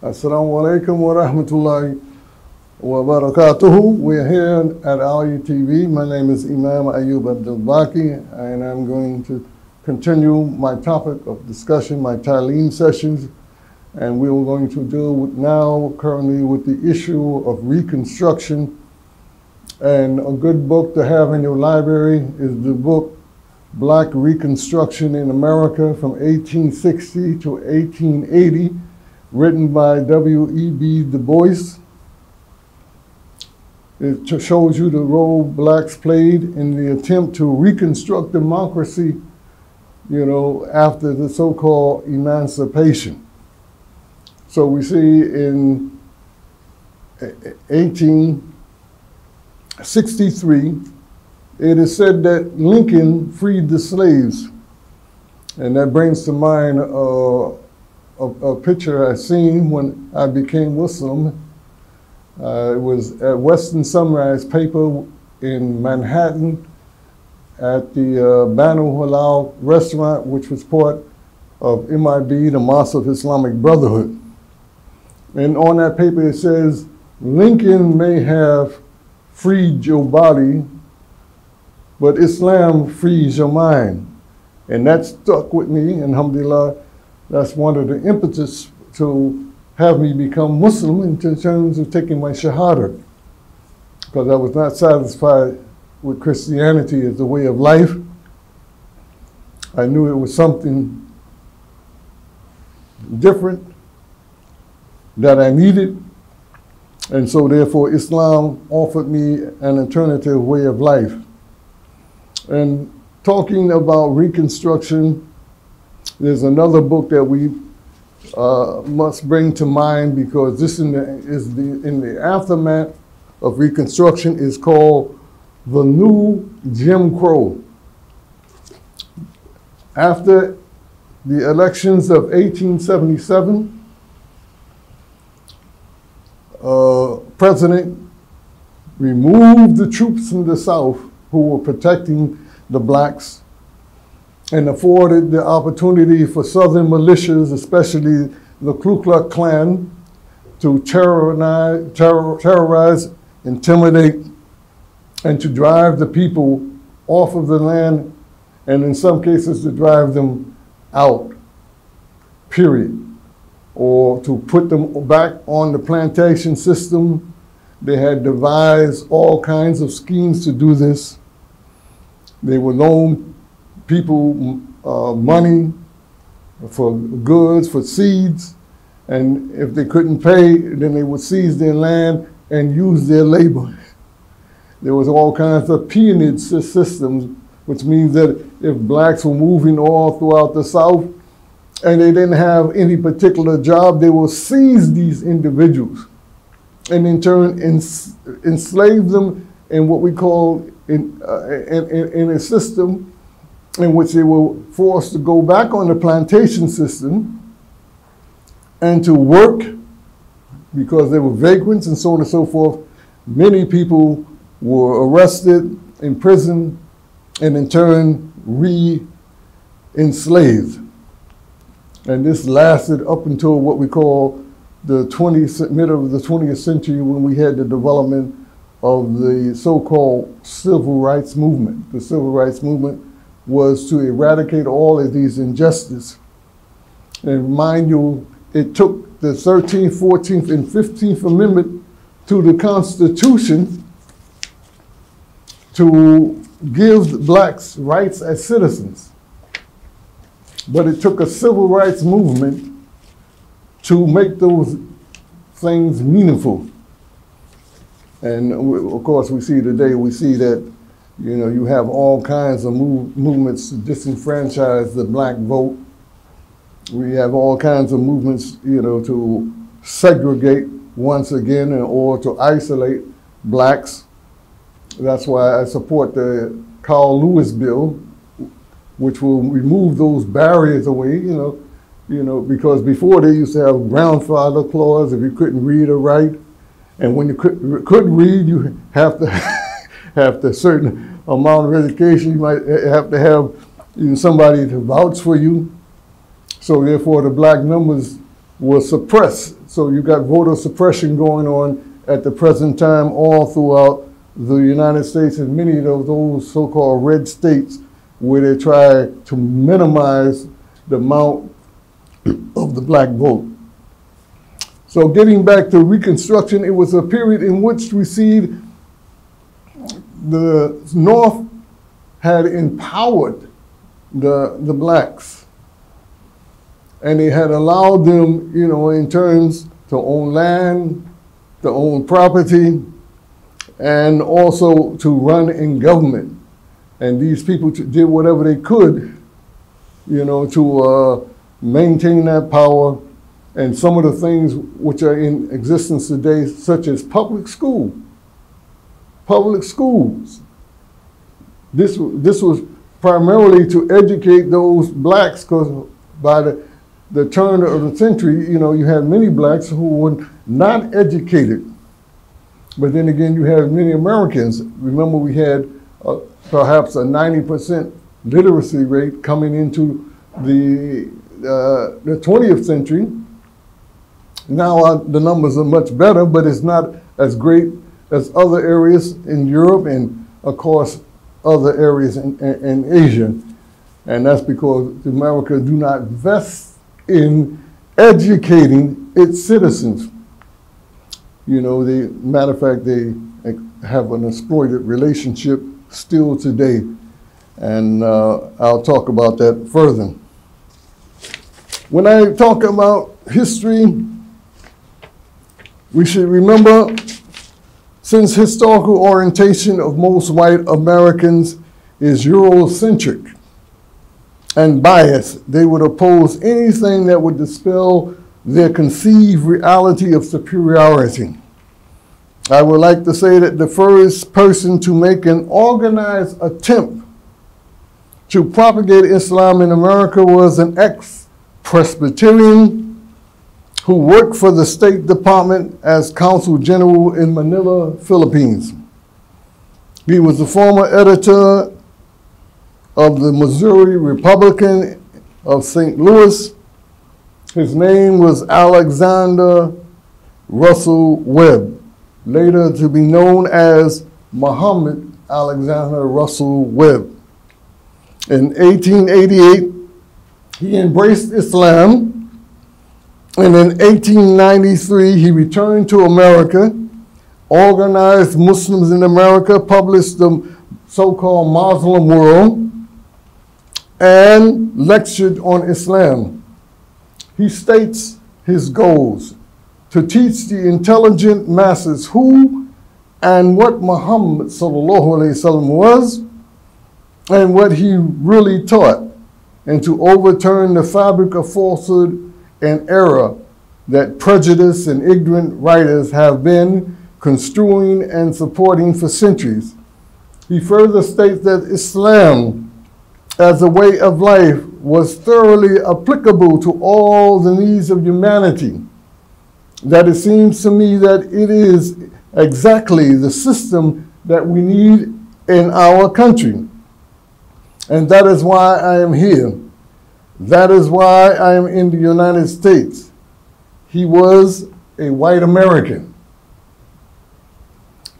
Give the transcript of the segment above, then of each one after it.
Assalamu alaikum wa rahmatullahi wa barakatuhu. We're here at ANTI-TV. My name is Imam Abdul Baqi, and I'm going to continue my topic of discussion, my Taaleem sessions, and we're going to deal with currently with the issue of Reconstruction. And a good book to have in your library is the book Black Reconstruction in America from 1860 to 1880. Written by W.E.B. Du Bois. It shows you the role blacks played in the attempt to reconstruct democracy, after the so-called emancipation. So we see in 1863, it is said that Lincoln freed the slaves. And that brings to mind a picture I seen when I became Muslim. It was at Western Sunrise paper in Manhattan at the Banu Halal restaurant, which was part of MIB, the Mosque of Islamic Brotherhood. And on that paper it says, Lincoln may have freed your body, but Islam frees your mind. And that stuck with me, and alhamdulillah. That's one of the impetus to have me become Muslim in terms of taking my Shahada, because I was not satisfied with Christianity as a way of life. I knew it was something different that I needed, and so therefore Islam offered me an alternative way of life. And talking about Reconstruction, there's another book that we must bring to mind, because this in the aftermath of Reconstruction is called The New Jim Crow. After the elections of 1877, President removed the troops from the South who were protecting the blacks, and afforded the opportunity for Southern militias, especially the Ku Klux Klan, to terrorize, intimidate, and to drive the people off of the land, and in some cases to drive them out, period. Or to put them back on the plantation system. They had devised all kinds of schemes to do this. They would loan people money for goods, for seeds, and if they couldn't pay, then they would seize their land and use their labor. There was all kinds of peonage systems, which means that if blacks were moving all throughout the South and they didn't have any particular job, they will seize these individuals and in turn enslave them in what we call in a system in which they were forced to go back on the plantation system and to work because they were vagrants and so on and so forth. Many people were arrested, imprisoned, and in turn re-enslaved. And this lasted up until what we call the middle of the 20th century, when we had the development of the so-called civil rights movement. The civil rights movement was to eradicate all of these injustices. And mind you, it took the 13th, 14th, and 15th Amendment to the Constitution to give blacks rights as citizens. But it took a civil rights movement to make those things meaningful. And of course, we see today, we see that, you know, you have all kinds of movements to disenfranchise the black vote. We have all kinds of movements, you know, to segregate once again or to isolate blacks. That's why I support the Carl Lewis bill, which will remove those barriers away, because before they used to have grandfather clause if you couldn't read or write. And when you couldn't read, you have to have a certain amount of education. You might have to have somebody to vouch for you. So therefore, the black numbers were suppressed. So you got voter suppression going on at the present time all throughout the United States and many of those so-called red states where they try to minimize the amount of the black vote. So getting back to Reconstruction, it was a period in which we see the North had empowered the blacks. And they had allowed them, in terms to own land, to own property, and also to run in government. And these people did whatever they could, to maintain that power. And some of the things which are in existence today, such as public schools. This was primarily to educate those blacks, because by the turn of the century, you had many blacks who were not educated. But then again, you have many Americans. Remember, we had perhaps a 90% literacy rate coming into the 20th century. Now the numbers are much better, but it's not as great as other areas in Europe and, of course, other areas in Asia. And that's because America do not invest in educating its citizens. Matter of fact, they have an exploited relationship still today. And I'll talk about that further. When I talk about history, we should remember, since historical orientation of most white Americans is Eurocentric and biased, they would oppose anything that would dispel their conceived reality of superiority. I would like to say that the first person to make an organized attempt to propagate Islam in America was an ex-Presbyterian who worked for the State Department as Consul General in Manila, Philippines. He was the former editor of the Missouri Republican of St. Louis. His name was Alexander Russell Webb, later to be known as Muhammad Alexander Russell Webb. In 1888, he embraced Islam, and in 1893, he returned to America, organized Muslims in America, published the so-called Muslim World, and lectured on Islam. He states his goals: to teach the intelligent masses who and what Muhammad ﷺ was and what he really taught, and to overturn the fabric of falsehood and error that prejudice and ignorant writers have been construing and supporting for centuries. He further states that Islam as a way of life was thoroughly applicable to all the needs of humanity, that it seems to me that it is exactly the system that we need in our country. And that is why I am here. That is why I am in the United States. He was a white American.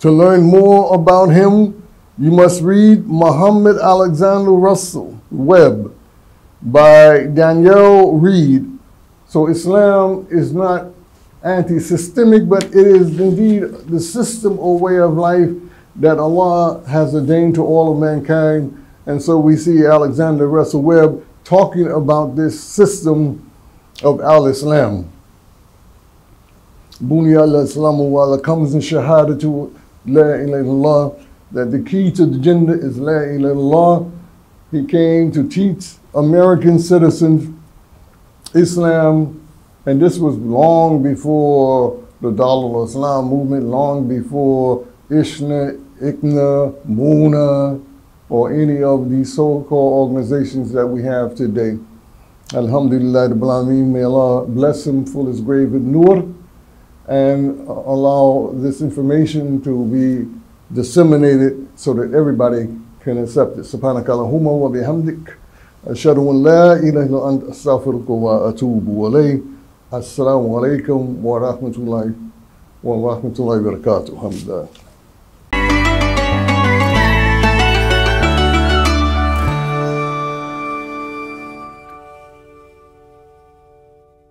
To learn more about him, you must read Muhammad Alexander Russell Webb by Danielle Reed. So Islam is not anti-systemic, but it is indeed the system or way of life that Allah has ordained to all of mankind. And so we see Alexander Russell Webb talking about this system of al-Islam. Bunya al-Islamu wa ala comes in shahadatu la ilaha illallah, that the key to the Jannah is la ilaha illallah. He came to teach American citizens Islam, and this was long before the Dawah Islam movement, long before Ishna, Ikna, Muna, or any of these so-called organizations that we have today. Alhamdulillah, may Allah bless him full his grave with nur and allow this information to be disseminated so that everybody can accept it. Subhanakallahumma wa bihamdik. Ashhadu an la ilaha illa anta astaghfiruka wa atubu ilayk. Assalamu alaikum wa rahmatullahi wa barakatuh. Alhamdulillah.